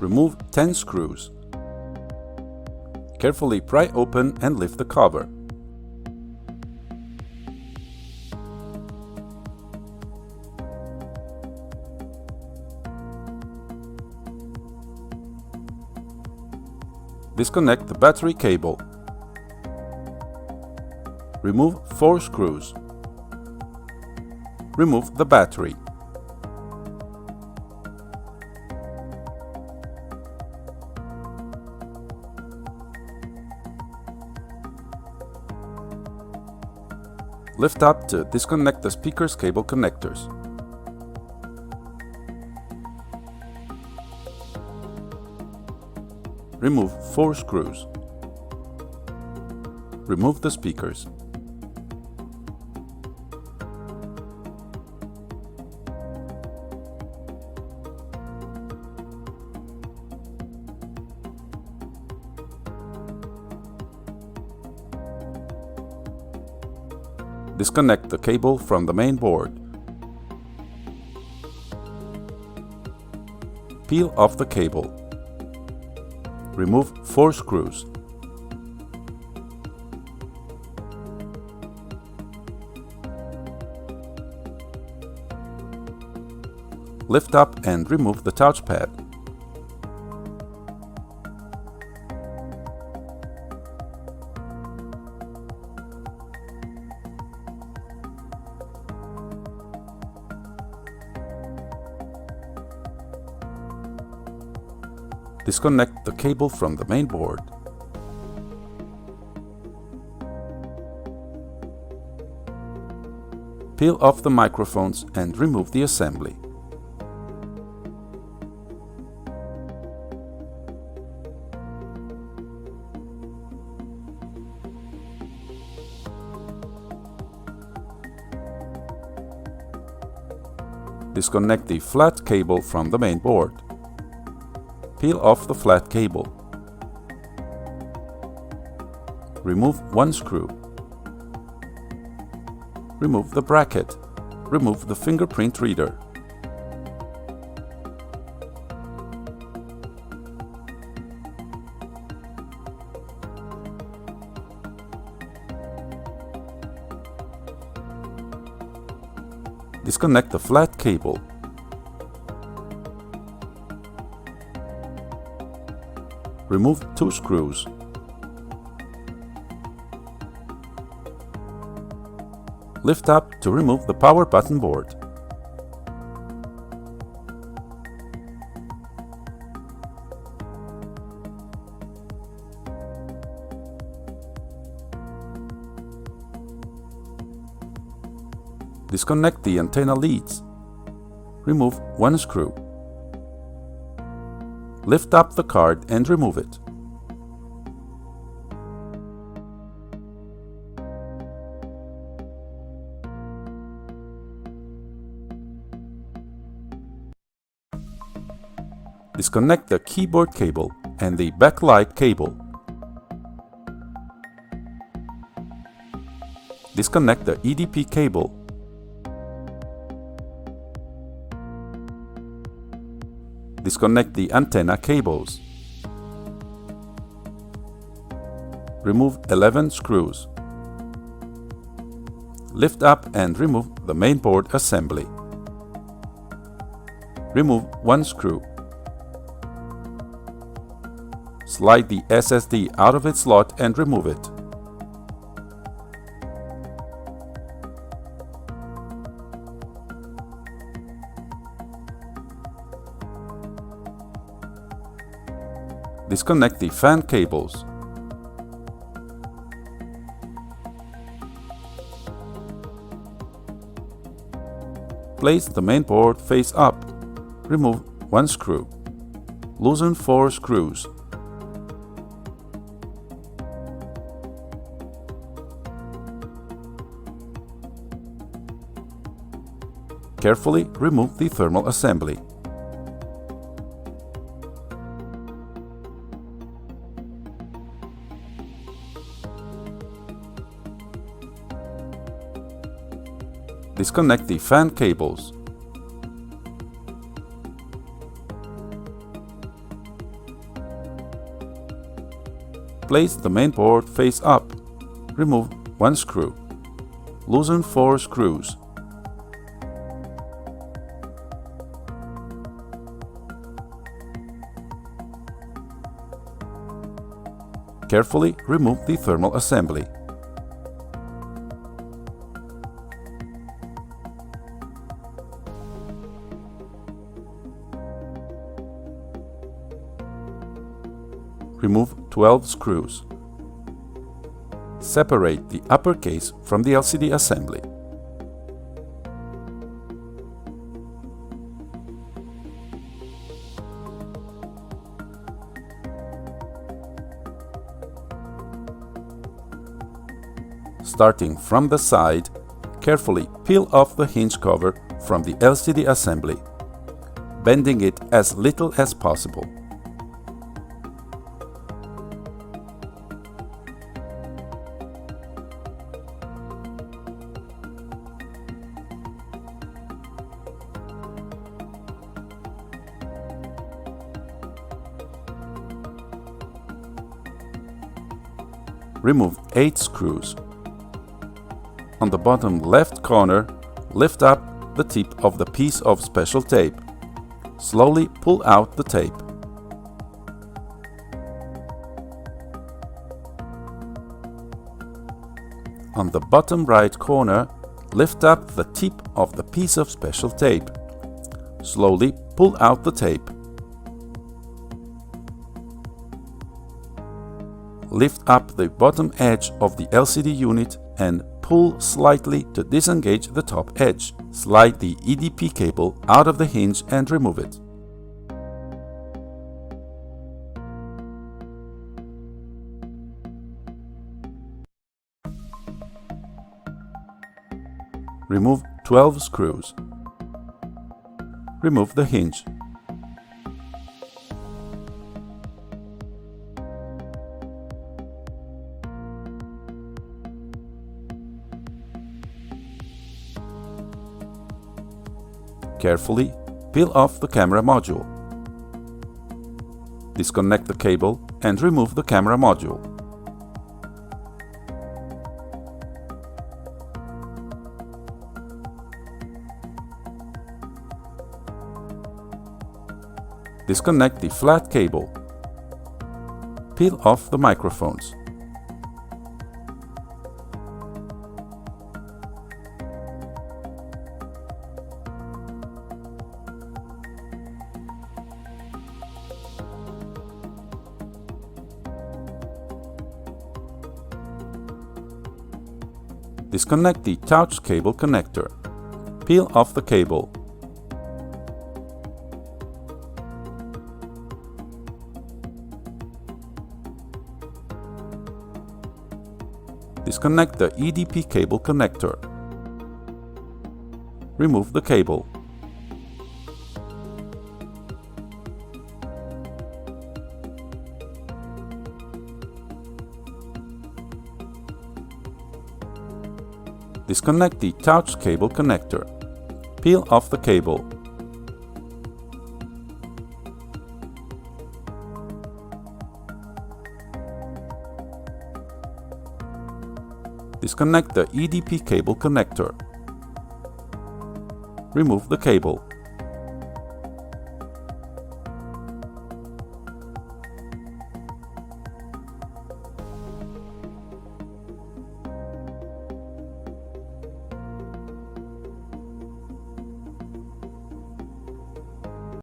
Remove 10 screws. Carefully pry open and lift the cover. Disconnect the battery cable. Remove 4 screws. Remove the battery. Lift up to disconnect the speaker's cable connectors. Remove 4 screws. Remove the speakers. Disconnect the cable from the main board. Peel off the cable. Remove 4 screws. Lift up and remove the touchpad. Disconnect the cable from the main board. Peel off the microphones and remove the assembly. Disconnect the flat cable from the main board. Peel off the flat cable. Remove 1 screw. Remove the bracket. Remove the fingerprint reader. Disconnect the flat cable. Remove 2 screws. Lift up to remove the power button board. Disconnect the antenna leads. Remove 1 screw. Lift up the card and remove it. Disconnect the keyboard cable and the backlight cable. Disconnect the EDPCable. Disconnect the antenna cables. Remove 11 screws. Lift up and remove the mainboard assembly. Remove 1 screw. Slide the SSD out of its slot and remove it. Disconnect the fan cables. Place the main board face up. Remove one screw. Loosen 4 screws. Carefully remove the thermal assembly. Disconnect the fan cables. Place the main board face up. Remove one screw. Loosen 4 screws. Carefully remove the thermal assembly. Remove 12 screws. Separate the upper case from the LCD assembly. Starting from the side, carefully peel off the hinge cover from the LCD assembly, bending it as little as possible. Remove 8 screws. On the bottom left corner, lift up the tip of the piece of special tape. Slowly pull out the tape. On the bottom right corner, lift up the tip of the piece of special tape. Slowly pull out the tape. Lift up the bottom edge of the LCD unit and pull slightly to disengage the top edge. Slide the EDP cable out of the hinge and remove it. Remove 12 screws. Remove the hinge. Carefully peel off the camera module. Disconnect the cable and remove the camera module. Disconnect the flat cable. Peel off the microphones. Disconnect the touch cable connector. Peel off the cable. Disconnect the EDPCable connector. Remove the cable. Disconnect the touch cable connector. Peel off the cable. Disconnect the EDP cable connector. Remove the cable.